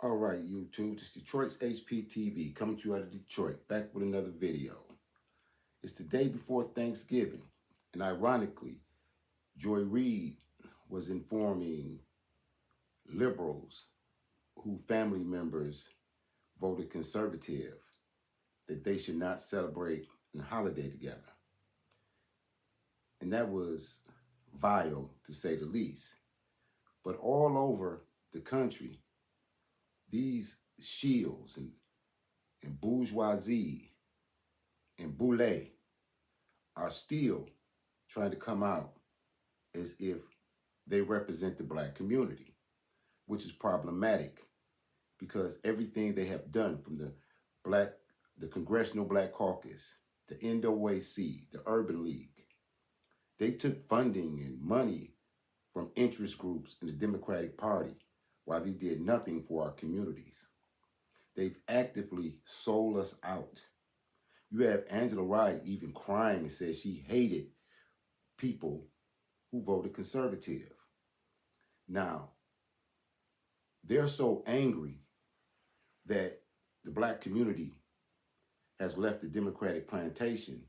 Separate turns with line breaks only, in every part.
All right, YouTube, it's Detroit's HPTV coming to you out of Detroit, back with another video. It's the day before Thanksgiving, and ironically, Joy Reid was informing liberals who family members voted conservative that they should not celebrate a holiday together. And that was vile, to say the least. But all over the country, these shields and bourgeoisie and boule are still trying to come out as if they represent the black community, which is problematic because everything they have done from the Congressional Black Caucus, the NAACP, the Urban League, they took funding and money from interest groups in the Democratic Party while they did nothing for our communities. They've actively sold us out. You have Angela Wright even crying and says she hated people who voted conservative. Now, they're so angry that the black community has left the Democratic plantation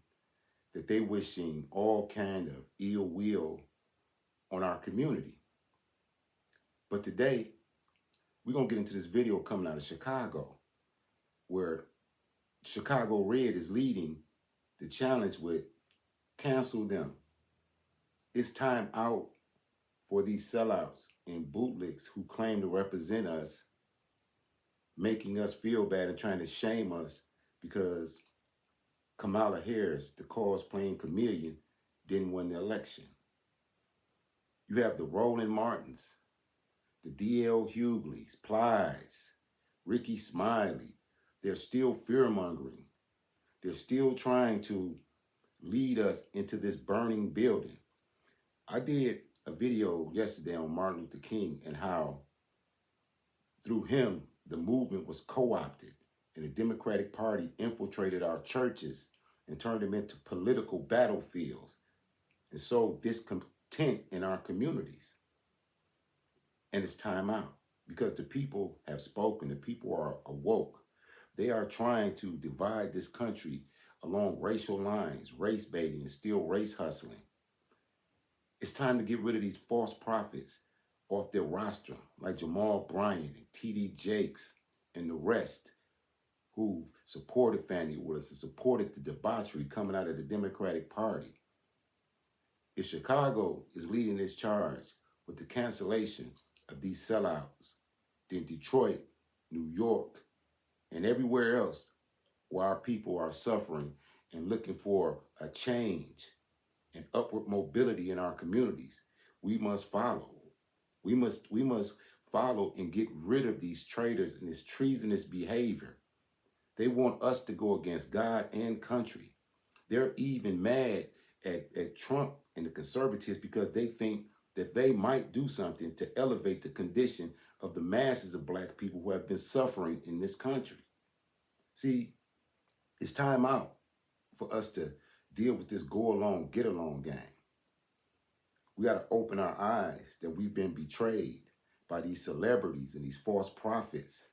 that they wishing all kind of ill will on our community. But today, we're going to get into this video coming out of Chicago, where Chicago Red is leading the challenge with cancel them. It's time out for these sellouts and bootlegs who claim to represent us, making us feel bad and trying to shame us because Kamala Harris, the cosplaying chameleon, didn't win the election. You have the Roland Martins, the D.L. Hugleys, Plies, Ricky Smiley. They're still fear-mongering. They're still trying to lead us into this burning building. I did a video yesterday on Martin Luther King and how through him, the movement was co-opted and the Democratic Party infiltrated our churches and turned them into political battlefields and sowed discontent in our communities. And it's time out because the people have spoken. The people are awoke. They are trying to divide this country along racial lines, race baiting, and still race hustling. It's time to get rid of these false prophets off their roster, like Jamal Bryant and T.D. Jakes and the rest who supported Fannie Willis and supported the debauchery coming out of the Democratic Party. If Chicago is leading this charge with the cancellation of these sellouts, then Detroit, New York, and everywhere else where our people are suffering and looking for a change and upward mobility in our communities, we must follow. We must follow and get rid of these traitors and this treasonous behavior. They want us to go against God and country. They're even mad at Trump and the conservatives because they think that they might do something to elevate the condition of the masses of black people who have been suffering in this country. See, it's time out for us to deal with this go along, get along gang. We got to open our eyes that we've been betrayed by these celebrities and these false prophets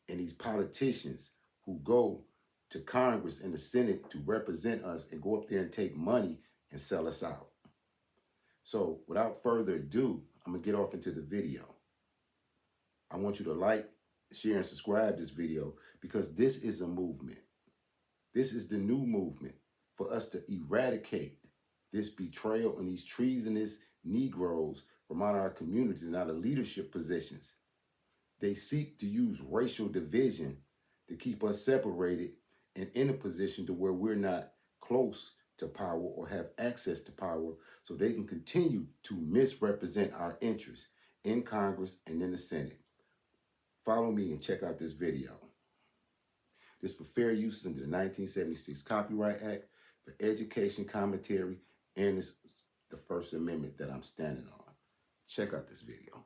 and these politicians who go to Congress and the Senate to represent us and go up there and take money and sell us out. So without further ado, I'm going to get off into the video. I want you to like, share, and subscribe this video because this is a movement. This is the new movement for us to eradicate this betrayal and these treasonous Negroes from out our communities and out of leadership positions. They seek to use racial division to keep us separated and in a position to where we're not close to power or have access to power so they can continue to misrepresent our interests in Congress and in the Senate. Follow me and check out this video. This for fair use under the 1976 Copyright Act, for education, commentary, and it's the First Amendment that I'm standing on. Check out this video.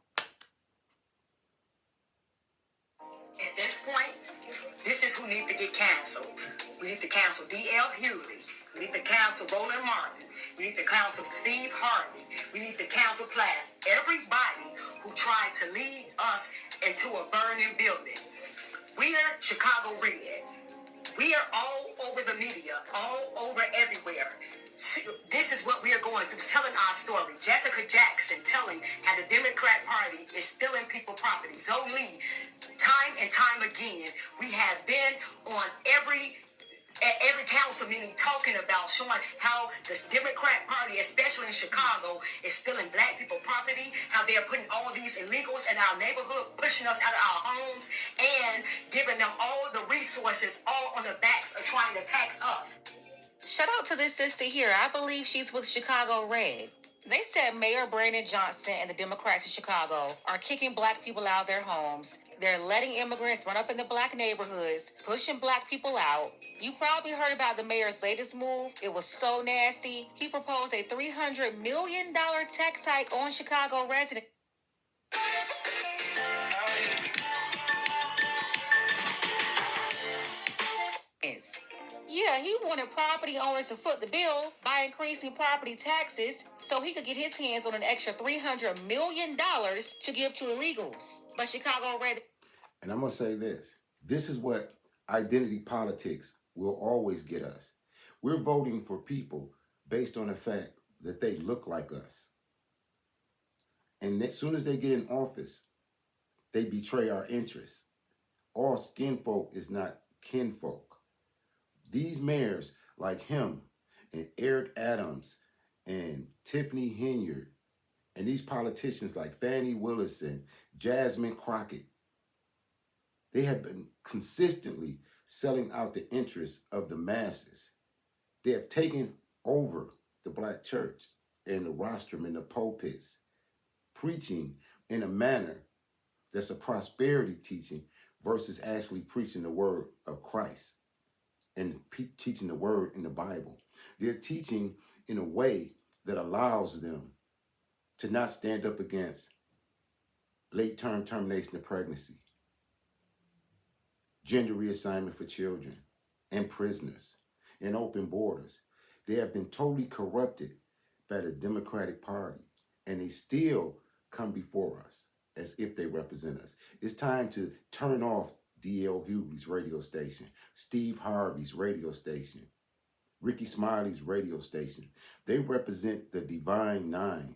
At this point, this is celebrities who need to get canceled. We need to cancel D.L. Hughley. We need to cancel Roland Martin. We need to cancel Steve Harvey. We need to cancel Plass. Everybody who tried to lead us into a burning building. We are Chicago Red. We are all over the media, all over everywhere. This is what we are going through, telling our story. Jessica Jackson telling how the Democrat Party is stealing people's property. Zoe Lee, time and time again, we have been on every council meeting talking about showing how the Democrat Party, especially in Chicago, is stealing black people property, how they're putting all these illegals in our neighborhood, pushing us out of our homes, and giving them all the resources, all on the backs of trying to tax us. Shout out to this sister here. I believe she's with Chicago Red. They said Mayor Brandon Johnson and the Democrats in Chicago are kicking black people out of their homes. They're letting immigrants run up in the black neighborhoods, pushing black people out. You probably heard about the mayor's latest move. It was so nasty. He proposed a $300 million tax hike on Chicago residents. Yeah, he wanted property owners to foot the bill by increasing property taxes so he could get his hands on an extra $300 million to give to illegals. But Chicago Red...
And I'm going to say this. This is what identity politics will always get us. We're voting for people based on the fact that they look like us. And as soon as they get in office, they betray our interests. All skin folk is not kinfolk. These mayors like him and Eric Adams and Tiffany Henyard and these politicians like Fannie Willis and Jasmine Crockett, they have been consistently selling out the interests of the masses. They have taken over the black church and the rostrum and the pulpits, preaching in a manner that's a prosperity teaching versus actually preaching the word of Christ and teaching the word in the Bible. They're teaching in a way that allows them to not stand up against late-term termination of pregnancy, gender reassignment for children and prisoners, and open borders. They have been totally corrupted by the Democratic Party, and they still come before us as if they represent us. It's time to turn off D.L. Hughley's radio station, Steve Harvey's radio station, Ricky Smiley's radio station. They represent the Divine Nine,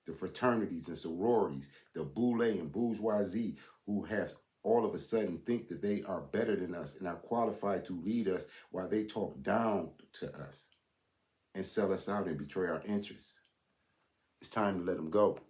the fraternities and sororities, the boule and bourgeoisie, who have all of a sudden think that they are better than us and are qualified to lead us while they talk down to us and sell us out and betray our interests. It's time to let them go.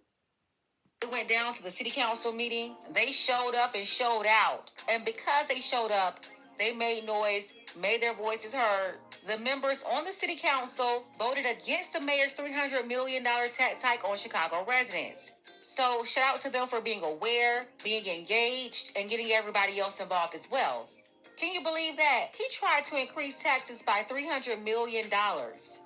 It went down to the city council meeting. They showed up and showed out. And because they showed up, they made noise, made their voices heard. The members on the city council voted against the mayor's $300 million tax hike on Chicago residents. So shout out to them for being aware, being engaged, and getting everybody else involved as well. Can you believe that? He tried to increase taxes by $300 million,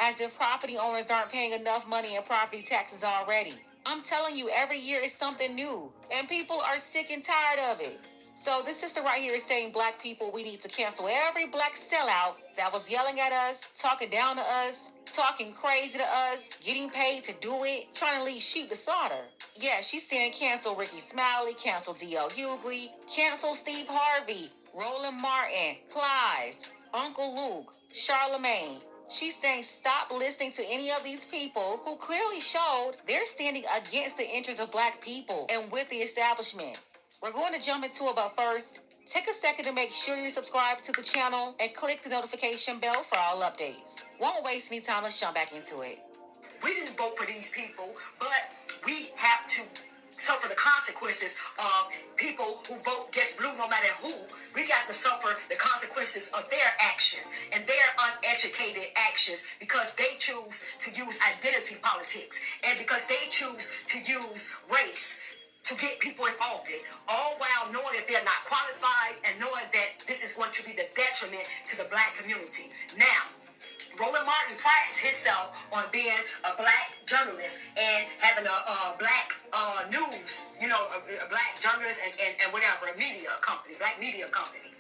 as if property owners aren't paying enough money in property taxes already. I'm telling you, every year is something new, and people are sick and tired of it. So this sister right here is saying, black people, we need to cancel every black sellout that was yelling at us, talking down to us, talking crazy to us, getting paid to do it, trying to lead sheep to slaughter. Yeah, she's saying cancel Ricky Smiley, cancel D.L. Hughley, cancel Steve Harvey, Roland Martin, Plies, Uncle Luke, Charlemagne. She's saying stop listening to any of these people who clearly showed they're standing against the interests of black people and with the establishment. We're going to jump into it, but first, take a second to make sure you're subscribed to the channel and click the notification bell for all updates. Won't waste any time, let's jump back into it. We didn't vote for these people, but we have to suffer the consequences of people who vote just blue no matter who. We got to suffer the consequences of their actions and their uneducated actions because they choose to use identity politics and because they choose to use race to get people in office, all while knowing that they're not qualified and knowing that this is going to be the detriment to the black community. Now, Roland Martin prides himself on being a black journalist and having a black news, a black journalist and whatever, a media company, black media company.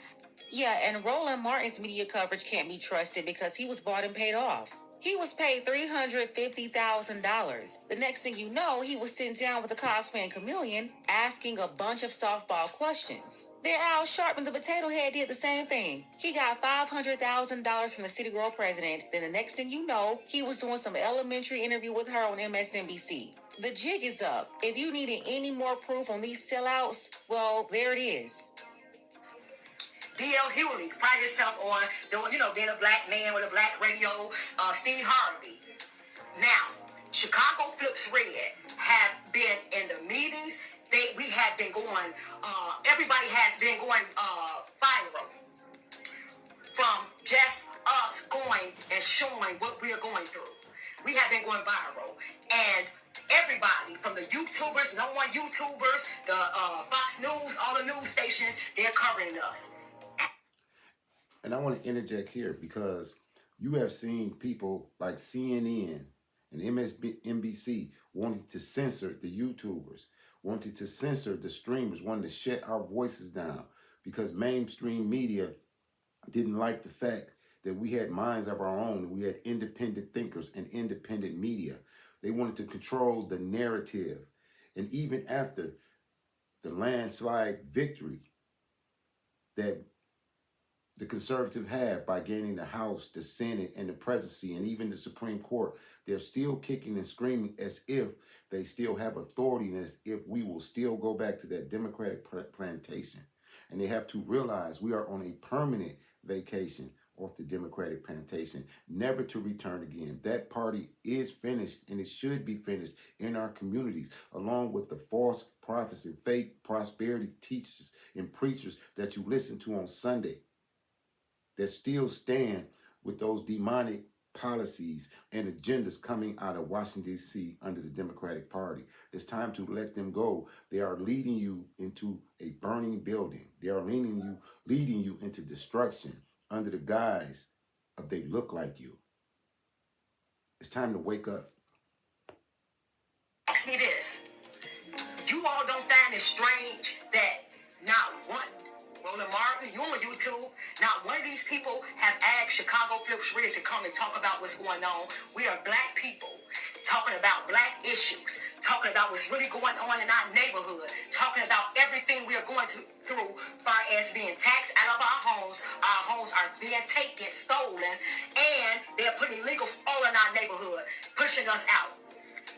Yeah, and Roland Martin's media coverage can't be trusted because he was bought and paid off. He was paid $350,000. The next thing you know, he was sitting down with a cosplaying chameleon asking a bunch of softball questions. Then Al Sharpton, the potato head, did the same thing. He got $500,000 from the city girl president. Then the next thing you know, he was doing some elementary interview with her on MSNBC. The jig is up. If you needed any more proof on these sellouts, well, there it is.
D.L. Hewley prided himself on, being a black man with a black radio. Steve Harvey. Now, Chicago Flips Red have been in the meetings. We have been going. Everybody has been going viral from just us going and showing what we are going through. We have been going viral, and everybody from the YouTubers, no one YouTubers, the Fox News, all the news stations, they're covering us.
And I want to interject here because you have seen people like CNN and MSNBC wanting to censor the YouTubers, wanting to censor the streamers, wanting to shut our voices down because mainstream media didn't like the fact that we had minds of our own, we had independent thinkers and independent media. They wanted to control the narrative. And even after the landslide victory that the conservatives have by gaining the House, the Senate, and the presidency, and even the Supreme Court, they're still kicking and screaming as if they still have authority and as if we will still go back to that Democratic plantation. And they have to realize we are on a permanent vacation off the Democratic plantation, never to return again. That party is finished, and it should be finished in our communities, along with the false prophets and fake prosperity teachers and preachers that you listen to on Sunday that still stand with those demonic policies and agendas coming out of Washington, D.C. under the Democratic Party. It's time to let them go. They are leading you into a burning building. They are leading you into destruction under the guise of they look like you. It's time to wake up.
Ask me this. You all don't find it strange that not one, Roland Martin, you on YouTube, not one of these people have asked Chicago Flips Red to come and talk about what's going on. We are black people talking about black issues, talking about what's really going on in our neighborhood, talking about everything we are going through far as being taxed out of our homes are being taken, stolen, and they're putting illegals all in our neighborhood, pushing us out.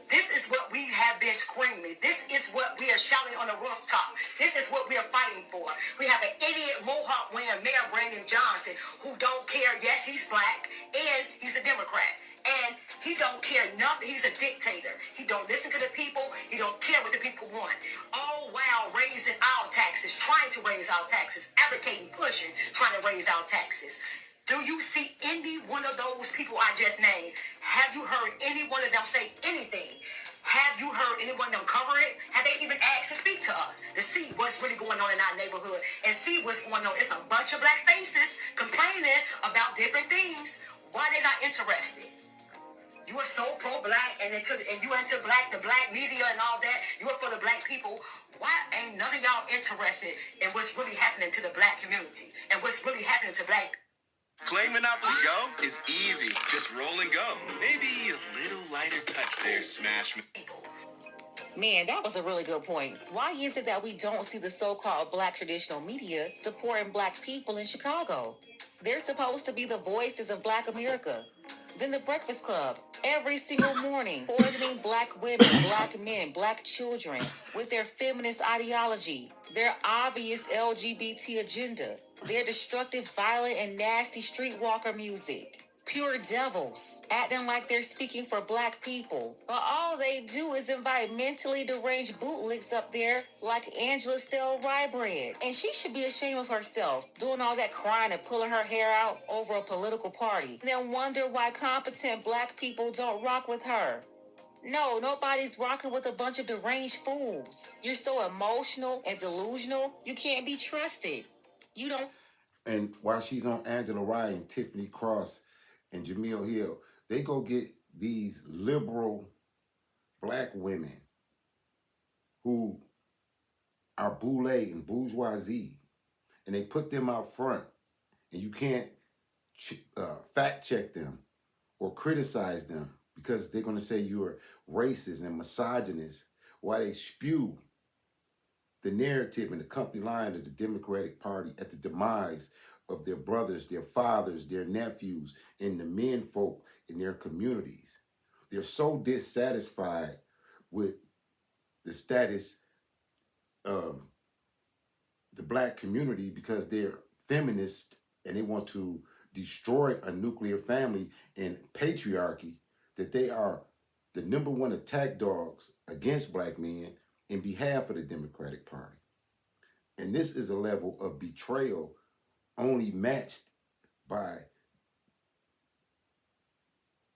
This is what we have been screaming. This is what we are shouting on the rooftop. This is what we are fighting for. We have an idiot Mohawk wearing Mayor Brandon Johnson who don't care. Yes, he's black and he's a Democrat. And he don't care nothing. He's a dictator. He don't listen to the people. He don't care what the people want. All while raising our taxes, trying to raise our taxes, advocating, pushing, trying to raise our taxes. Do you see any one of those people I just named? Have you heard any one of them say anything? Have you heard any one of them cover it? Have they even asked to speak to us to see what's really going on in our neighborhood and see what's going on? It's a bunch of black faces complaining about different things. Why they not interested? You are so pro-black and you into the black media and all that. You are for the black people. Why ain't none of y'all interested in what's really happening to the black community and what's really happening to black people?
Playing Monopoly Go is easy. Just roll and go. Maybe a little lighter touch there, Smash.
Man, that was a really good point. Why is it that we don't see the so-called black traditional media supporting black people in Chicago? They're supposed to be the voices of black America. Then the Breakfast Club, every single morning, poisoning black women, black men, black children with their feminist ideology, their obvious LGBT agenda, their destructive, violent, and nasty streetwalker music. Pure devils, acting like they're speaking for black people. But all they do is invite mentally deranged bootlicks up there like Angela Stell Rybread. And she should be ashamed of herself, doing all that crying and pulling her hair out over a political party. And then wonder why competent black people don't rock with her. No, nobody's rocking with a bunch of deranged fools. You're so emotional and delusional, you can't be trusted. You don't.
And while she's on Angela Rye, Tiffany Cross, and Jamil Hill, they go get these liberal black women who are boule and bourgeoisie, and they put them out front and you can't fact check them or criticize them because they're going to say you're racist and misogynist while they spew the narrative and the company line of the Democratic Party at the demise of their brothers, their fathers, their nephews, and the men folk in their communities. They're so dissatisfied with the status of the black community because they're feminists and they want to destroy a nuclear family and patriarchy that they are the number one attack dogs against black men in behalf of the Democratic Party. And this is a level of betrayal only matched by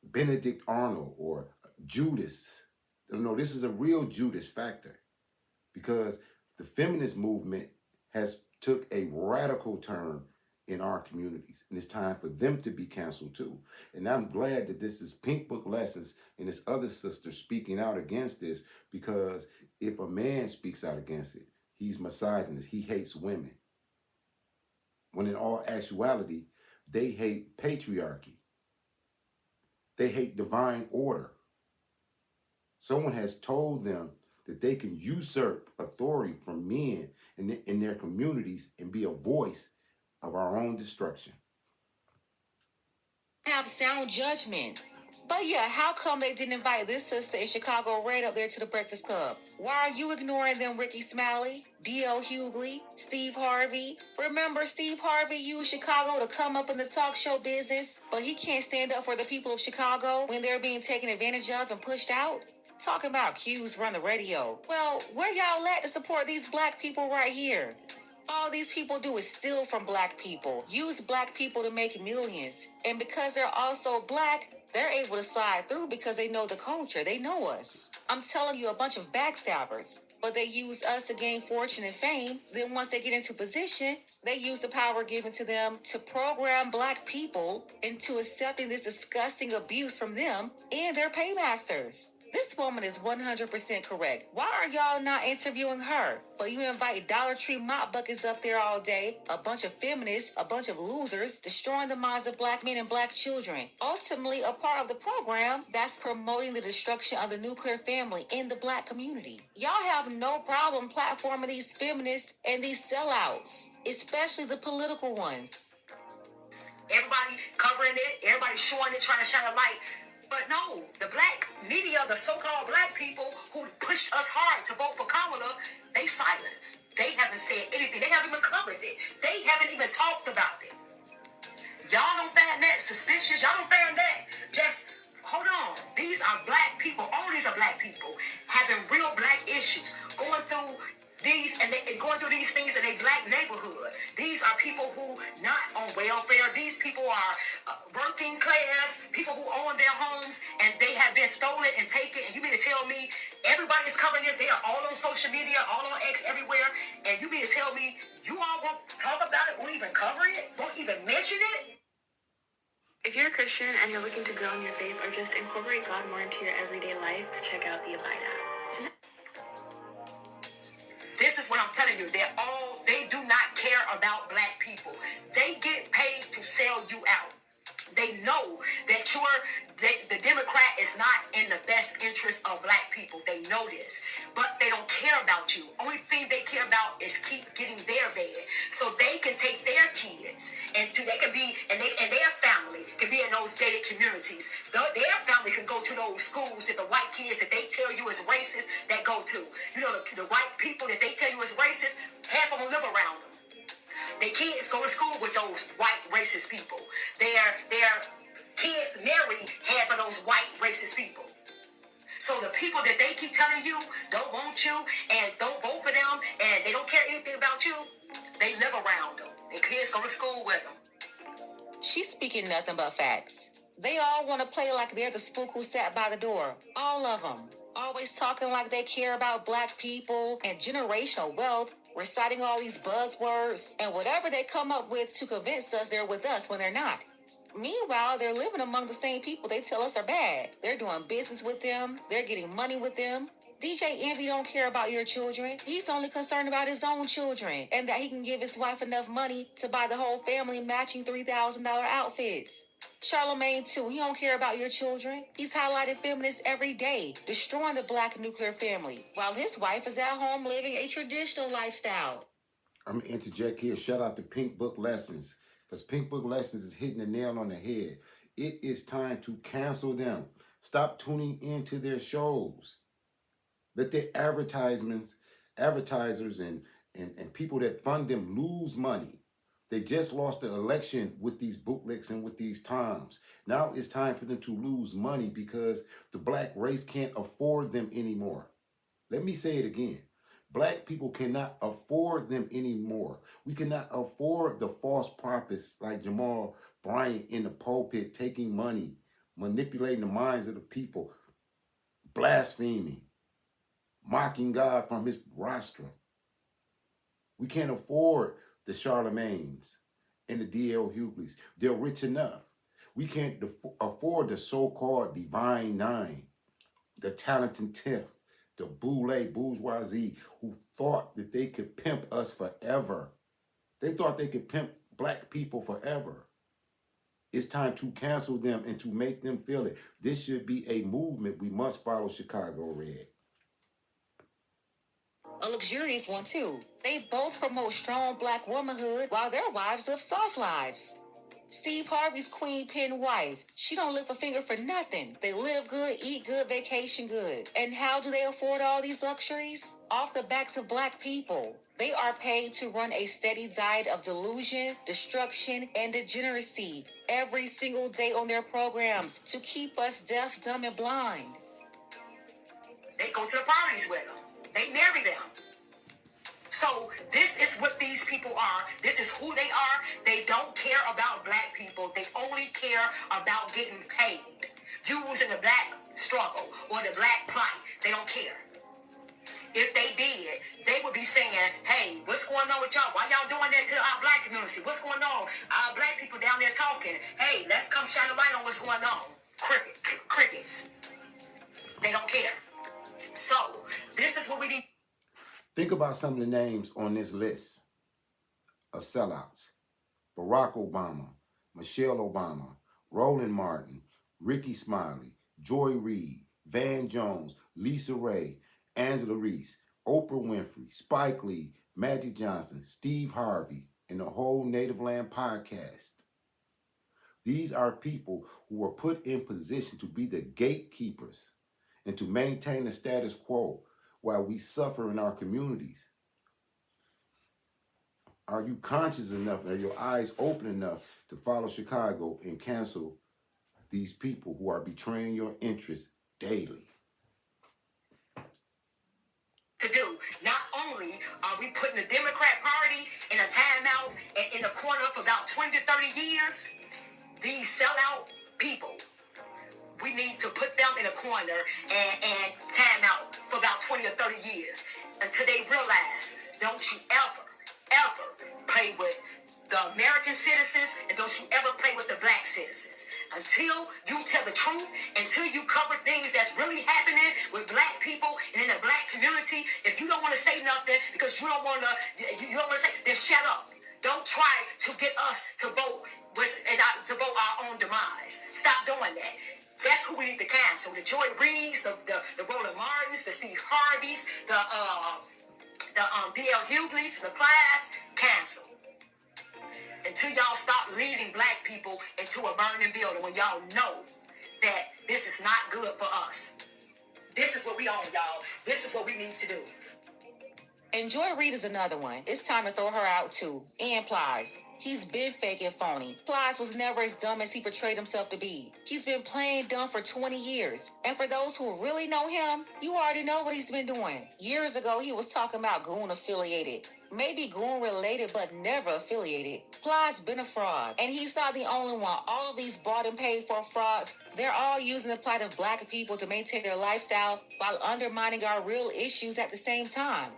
Benedict Arnold or Judas. No, this is a real Judas factor because the feminist movement has took a radical turn in our communities, and it's time for them to be canceled too. And I'm glad that this is Pink Book Lessons and this other sister speaking out against this, because if a man speaks out against it, he's misogynist, he hates women. When in all actuality, they hate patriarchy. They hate divine order. Someone has told them that they can usurp authority from men in their communities and be a voice of our own destruction.
Have sound judgment. But yeah, how come they didn't invite this sister in Chicago right up there to the Breakfast Club? Why are you ignoring them, Ricky Smiley, D.L. Hughley, Steve Harvey? Remember, Steve Harvey used Chicago to come up in the talk show business, but he can't stand up for the people of Chicago when they're being taken advantage of and pushed out? Talking about Q's run the radio. Well, where y'all at to support these black people right here? All these people do is steal from black people, use black people to make millions. And because they're also black, they're able to slide through because they know the culture. They know us. I'm telling you, a bunch of backstabbers. But they use us to gain fortune and fame. Then once they get into position, they use the power given to them to program black people into accepting this disgusting abuse from them and their paymasters. This woman is 100% correct. Why are y'all not interviewing her? But you invite Dollar Tree mop buckets up there all day, a bunch of feminists, a bunch of losers, destroying the minds of black men and black children. Ultimately, a part of the program that's promoting the destruction of the nuclear family in the black community. Y'all have no problem platforming these feminists and these sellouts, especially the political ones.
Everybody covering it, everybody showing it, trying to shine a light. But no, the black media, the so-called black people who pushed us hard to vote for Kamala, they silenced. They haven't said anything. They haven't even covered it. They haven't even talked about it. Y'all don't find that suspicious? Y'all don't find that? Just hold on. These are black people. All these are black people having real black issues, going through these and going through these things in a black neighborhood. These are people who not on welfare. These people are working class, people who own their homes and they have been stolen and taken. And you mean to tell me everybody's covering this? They are all on social media, all on X, everywhere. And you mean to tell me you all won't talk about it, won't even cover it, won't even mention it?
If you're a Christian and you're looking to grow in your faith or just incorporate God more into your everyday life, check out the Abide app.
This is what I'm telling you. They do not care about black people. They get paid to sell you out. They know that the Democrat is not in the best interest of black people. They know this, but they don't care about you. Only thing they care about is keep getting their bed, so they can take their kids and they can be and their family can be in those gated communities. Their family can go to those schools that the white kids that they tell you is racist that go to. You know, the white people that they tell you is racist, half of them live around them. Their kids go to school with those white racist people. Their kids marry half of those white racist people. So the people that they keep telling you don't want you and don't vote for them and they don't care anything about you, they live around them. Their kids go to school with them.
She's speaking nothing but facts. They all want to play like they're the spook who sat by the door. All of them. Always talking like they care about black people and generational wealth, reciting all these buzzwords and whatever they come up with to convince us they're with us when they're not. Meanwhile, they're living among the same people they tell us are bad. They're doing business with them. They're getting money with them. DJ Envy don't care about your children. He's only concerned about his own children and that he can give his wife enough money to buy the whole family matching $3,000 outfits. Charlemagne, too, he don't care about your children. He's highlighting feminists every day, destroying the black nuclear family, while his wife is at home living a traditional lifestyle.
I'm going to interject here. Shout out to Pink Book Lessons, because Pink Book Lessons is hitting the nail on the head. It is time to cancel them. Stop tuning into their shows. Let their advertisers and people that fund them lose money. They just lost the election with these bootlicks and with these times. Now it's time for them to lose money because the black race can't afford them anymore. Let me say it again. Black people cannot afford them anymore. We cannot afford the false prophets like Jamal Bryant in the pulpit taking money, manipulating the minds of the people, blaspheming, mocking God from his rostrum. We can't afford the Charlemagnes and the D.L. Hugleys. They're rich enough. We can't afford the so-called Divine Nine, the Talented 10th, the boule, bourgeoisie, who thought that they could pimp us forever. They thought they could pimp black people forever. It's time to cancel them and to make them feel it. This should be a movement. We must follow Chicago Red.
A luxurious one, too. They both promote strong black womanhood while their wives live soft lives. Steve Harvey's Queen Pen wife, she don't lift a finger for nothing. They live good, eat good, vacation good. And how do they afford all these luxuries? Off the backs of black people. They are paid to run a steady diet of delusion, destruction, and degeneracy every single day on their programs to keep us deaf, dumb, and blind.
They go to the parties with them. They marry them. So this is what these people are. This is who they are. They don't care about black people. They only care about getting paid. Using the black struggle or the black plight. They don't care. If they did, they would be saying, hey, what's going on with y'all? Why y'all doing that to our black community? What's going on? Our black people down there talking. Hey, let's come shine a light on what's going on. Crickets. They don't care. So, this is what we need.
Think about some of the names on this list of sellouts. Barack Obama, Michelle Obama, Roland Martin, Ricky Smiley, Joy Reid, Van Jones, Lisa Ray, Angela Reese, Oprah Winfrey, Spike Lee, Magic Johnson, Steve Harvey, and the whole Native Land podcast. These are people who were put in position to be the gatekeepers and to maintain the status quo while we suffer in our communities. Are you conscious enough? Are your eyes open enough to follow Chicago and cancel these people who are betraying your interests daily?
To do. Not only are we putting the Democrat Party in a timeout and in a corner for about 20 to 30 years, these sellout people, we need to put them in a corner and time out for about 20 or 30 years until they realize, don't you ever play with the American citizens, and don't you ever play with the black citizens. Until you tell the truth, until you cover things that's really happening with black people and in the black community, if you don't want to say nothing because you don't want to say, then shut up. Don't try to get us to vote to vote our own demise. Stop doing that. That's who we need to cancel. The Joy Reids, the Roland Martins, the Steve Harveys, the D.L. Hugleys, the class, cancel. Until y'all stop leading black people into a burning building when y'all know that this is not good for us. This is what we own, y'all. This is what we need to do.
And Joy Reid is another one. It's time to throw her out too. And Plies. He's been fake and phony. Plies was never as dumb as he portrayed himself to be. He's been playing dumb for 20 years. And for those who really know him, you already know what he's been doing. Years ago, he was talking about Goon affiliated. Maybe Goon related, but never affiliated. Plies been a fraud. And he's not the only one. All of these bought and paid for frauds, they're all using the plight of black people to maintain their lifestyle while undermining our real issues at the same time.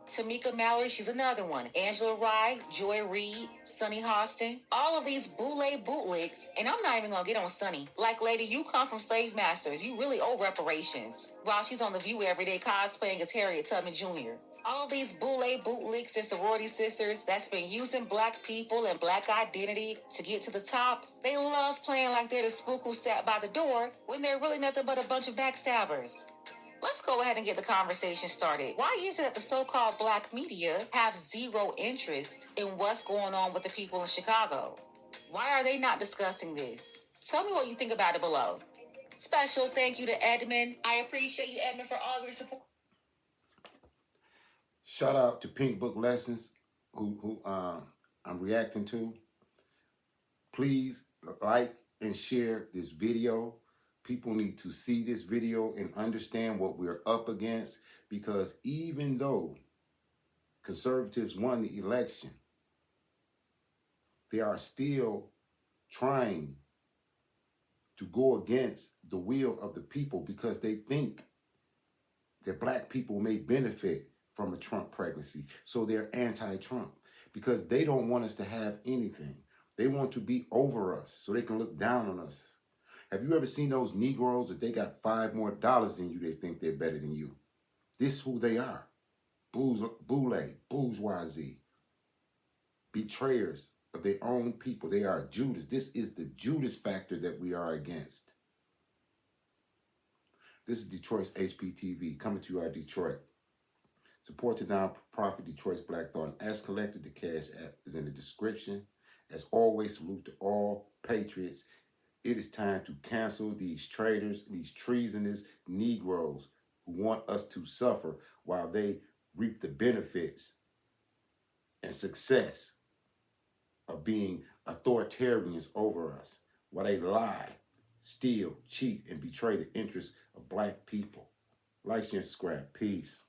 Tamika Mallory, she's another one. Angela Rye, Joy Reid, Sunny Hostin. All of these boule bootlicks, and I'm not even gonna get on Sunny. Like, lady, you come from slave masters. You really owe reparations. While she's on The View every day cosplaying as Harriet Tubman Jr. All these boule bootlicks and sorority sisters that's been using black people and black identity to get to the top, they love playing like they're the spook who sat by the door when they're really nothing but a bunch of backstabbers. Let's go ahead and get the conversation started. Why is it that the so-called black media have zero interest in what's going on with the people in Chicago? Why are they not discussing this? Tell me what you think about it below. Special thank you to Edmund. I appreciate you, Edmund, for all your support.
Shout out to Pink Book Lessons, who I'm reacting to. Please like and share this video. People need to see this video and understand what we're up against, because even though conservatives won the election, they are still trying to go against the will of the people because they think that black people may benefit from a Trump pregnancy. So they're anti-Trump because they don't want us to have anything. They want to be over us so they can look down on us. Have you ever seen those Negroes that they got $5 more than you, they think they're better than you? This is who they are. Boule, bourgeoisie, betrayers of their own people. They are Judas. This is the Judas factor that we are against. This is Detroit's HPTV, coming to you out of Detroit. Support the nonprofit Detroit's Black Thought. As collected, the Cash App is in the description. As always, salute to all patriots. It is time to cancel these traitors, these treasonous Negroes who want us to suffer while they reap the benefits and success of being authoritarians over us, while they lie, steal, cheat, and betray the interests of black people. Like, share, and subscribe. Peace.